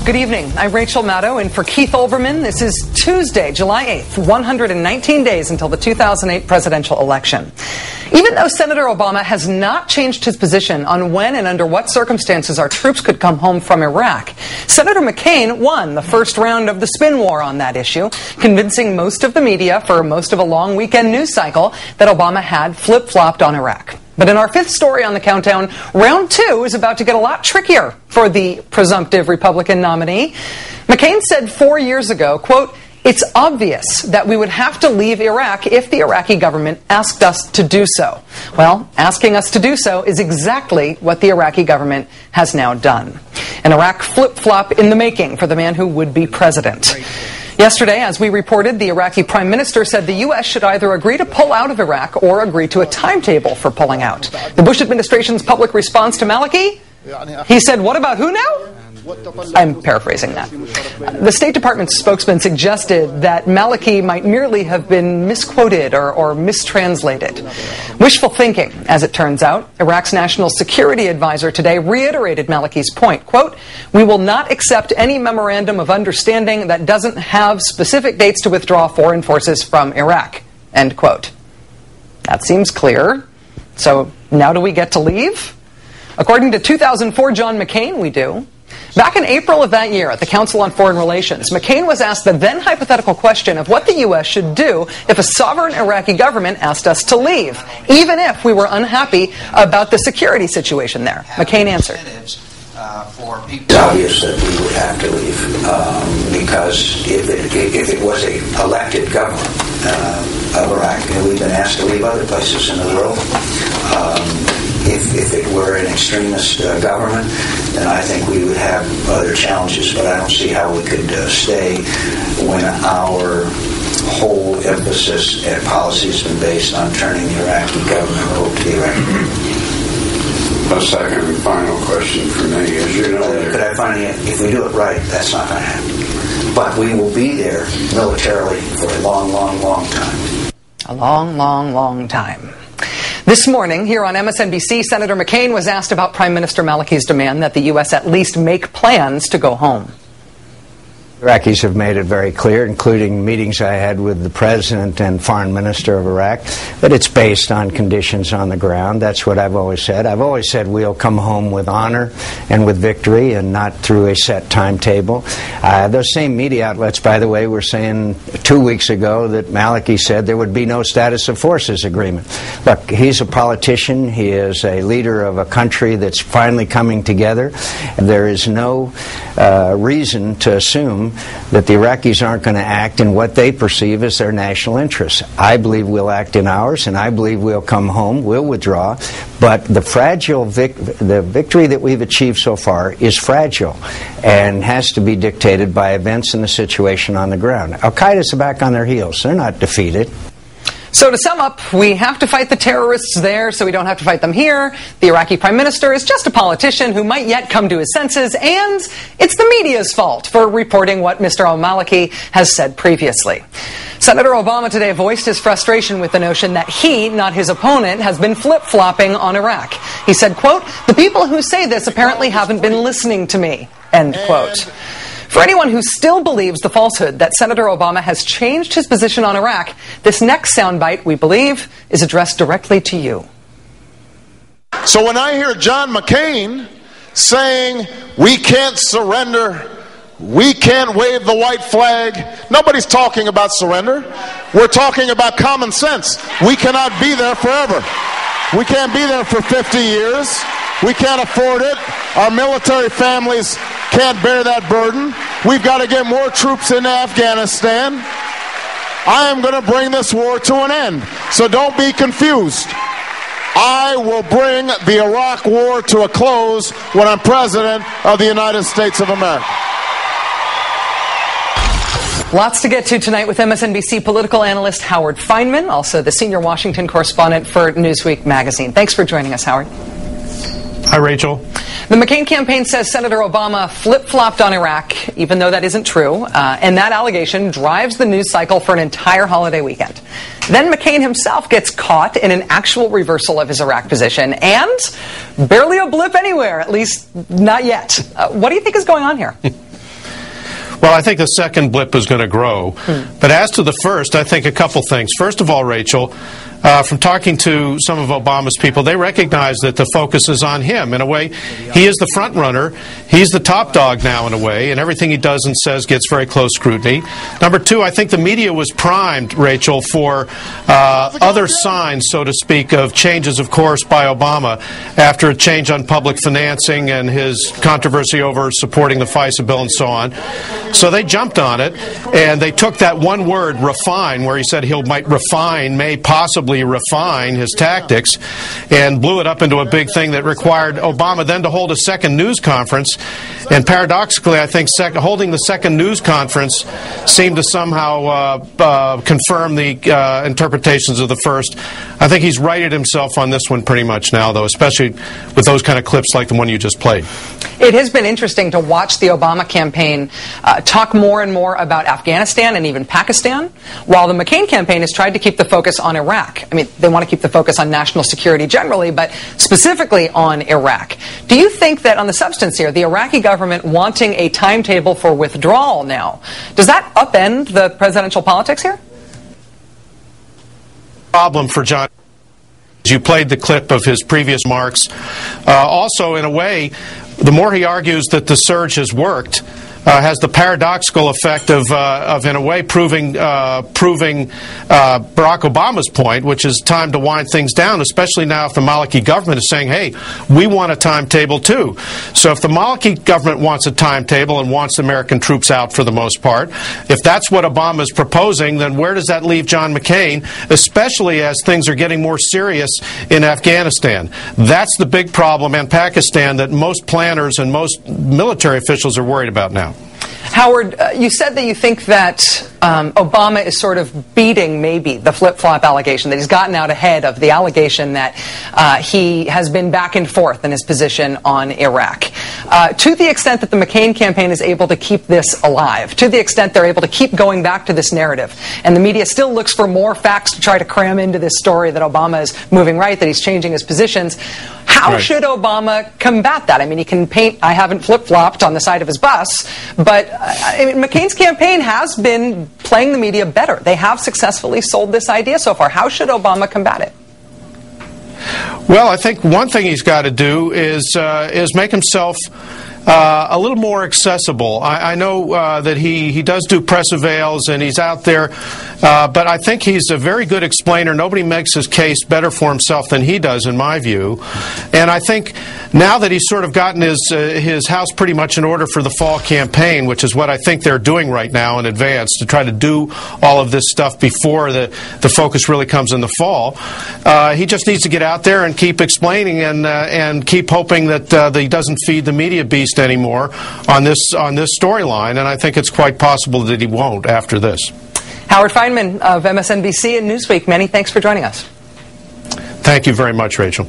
Good evening. I'm Rachel Maddow, and for Keith Olbermann, this is Tuesday, July 8th, 119 days until the 2008 presidential election. Even though Senator Obama has not changed his position on when and under what circumstances our troops could come home from Iraq, Senator McCain won the first round of the spin war on that issue, convincing most of the media for most of a long weekend news cycle that Obama had flip-flopped on Iraq. But in our fifth story on the countdown, round two is about to get a lot trickier for the presumptive Republican nominee. McCain said 4 years ago, quote, "It's obvious that we would have to leave Iraq if the Iraqi government asked us to do so." Well, asking us to do so is exactly what the Iraqi government has now done. An Iraq flip-flop in the making for the man who would be president. Yesterday, as we reported, the Iraqi prime minister said the U.S. should either agree to pull out of Iraq or agree to a timetable for pulling out. The Bush administration's public response to Maliki? He said, "What about who now?" I'm paraphrasing that. The State Department spokesman suggested that Maliki might merely have been misquoted or mistranslated. Wishful thinking, as it turns out. Iraq's national security advisor today reiterated Maliki's point. Quote, "We will not accept any memorandum of understanding that doesn't have specific dates to withdraw foreign forces from Iraq." End quote. That seems clear. So now do we get to leave? According to 2004 John McCain, we do. Back in April of that year at the Council on Foreign Relations, McCain was asked the then hypothetical question of what the U.S. should do if a sovereign Iraqi government asked us to leave, even if we were unhappy about the security situation there. McCain answered. It's obvious that we would have to leave because if it was a elected government of Iraq, and we've been asked to leave other places in the world, if it were an extremist government, then I think we would have other challenges. But I don't see how we could stay when our whole emphasis and policy has been based on turning the Iraqi government over to the Iraqi government. A second and final question for me. As you know, if we do it right, that's not going to happen. But we will be there militarily for a long, long, long time. A long, long, long time. This morning, here on MSNBC, Senator McCain was asked about Prime Minister Maliki's demand that the U.S. at least make plans to go home. Iraqis have made it very clear, including meetings I had with the President and Foreign Minister of Iraq, that it's based on conditions on the ground. That's what I've always said. I've always said we'll come home with honor and with victory and not through a set timetable. Those same media outlets, by the way, were saying 2 weeks ago that Maliki said there would be no status of forces agreement. Look, he's a politician. He is a leader of a country that's finally coming together. There is no reason to assume that the Iraqis aren't going to act in what they perceive as their national interests. I believe we'll act in ours, and I believe we'll come home, we'll withdraw, but the victory that we've achieved so far is fragile and has to be dictated by events and the situation on the ground. Al-Qaeda's back on their heels. They're not defeated. So to sum up, we have to fight the terrorists there so we don't have to fight them here. The Iraqi prime minister is just a politician who might yet come to his senses, and it's the media's fault for reporting what Mr. al-Maliki has said previously. Senator Obama today voiced his frustration with the notion that he, not his opponent, has been flip-flopping on Iraq. He said, quote, "The people who say this apparently haven't been listening to me," end quote. For anyone who still believes the falsehood that Senator Obama has changed his position on Iraq, this next soundbite, we believe, is addressed directly to you. So when I hear John McCain saying we can't surrender, we can't wave the white flag, nobody's talking about surrender. We're talking about common sense. We cannot be there forever. We can't be there for 50 years. We can't afford it. Our military families can't bear that burden. We've got to get more troops into Afghanistan. I am going to bring this war to an end. So don't be confused. I will bring the Iraq war to a close when I'm President of the United States of America. Lots to get to tonight with MSNBC political analyst Howard Fineman, also the senior Washington correspondent for Newsweek magazine. Thanks for joining us, Howard. Hi, Rachel. The McCain campaign says Senator Obama flip-flopped on Iraq, even though that isn't true, and that allegation drives the news cycle for an entire holiday weekend. Then McCain himself gets caught in an actual reversal of his Iraq position, and barely a blip anywhere, at least not yet. What do you think is going on here? Well, I think the second blip is going to grow. But as to the first, I think a couple things. First of all, Rachel, from talking to some of Obama's people, they recognize that the focus is on him. In a way, he is the front runner. He's the top dog now, in a way, and everything he does and says gets very close scrutiny. Number two, I think the media was primed, Rachel, for other signs, so to speak, of changes of course by Obama after a change on public financing and his controversy over supporting the FISA bill and so on. So they jumped on it, and they took that one word, refine, where he said may possibly refine his tactics, and blew it up into a big thing that required Obama then to hold a second news conference. And paradoxically, I think holding the second news conference seemed to somehow confirm the interpretations of the first. I think he's righted himself on this one pretty much now, though, especially with those kind of clips like the one you just played. It has been interesting to watch the Obama campaign talk more and more about Afghanistan and even Pakistan, while the McCain campaign has tried to keep the focus on Iraq. I mean, they want to keep the focus on national security generally, but specifically on Iraq. Do you think that on the substance here, the Iraqi government wanting a timetable for withdrawal now, does that upend the presidential politics here? Problem for John. You played the clip of his previous marks. Also, in a way, the more he argues that the surge has worked, has the paradoxical effect of in a way, proving Barack Obama's point, which is time to wind things down, especially now if the Maliki government is saying, hey, we want a timetable too. So if the Maliki government wants a timetable and wants American troops out for the most part, if that's what Obama is proposing, then where does that leave John McCain, especially as things are getting more serious in Afghanistan? That's the big problem, and Pakistan, that most planners and most military officials are worried about now. Howard, you said that you think that Obama is sort of beating maybe the flip-flop allegation, that he's gotten out ahead of the allegation that he has been back and forth in his position on Iraq. To the extent that the McCain campaign is able to keep this alive, to the extent they're able to keep going back to this narrative, and the media still looks for more facts to try to cram into this story that Obama is moving right, that he's changing his positions, how should Obama combat that? I mean, he can paint, I haven't flip-flopped on the side of his bus, but I mean, McCain's campaign has been playing the media better. They have successfully sold this idea so far. How should Obama combat it? Well, I think one thing he's got to do is make himself a little more accessible. I know that he does do press avails and he's out there, but I think he's a very good explainer. Nobody makes his case better for himself than he does, in my view. And I think now that he's sort of gotten his house pretty much in order for the fall campaign, which is what I think they're doing right now in advance to try to do all of this stuff before the focus really comes in the fall, he just needs to get out there and keep explaining and keep hoping that he doesn't feed the media beast anymore on this storyline, and I think it's quite possible that he won't after this. Howard Fineman of MSNBC and Newsweek, many thanks for joining us. Thank you very much, Rachel.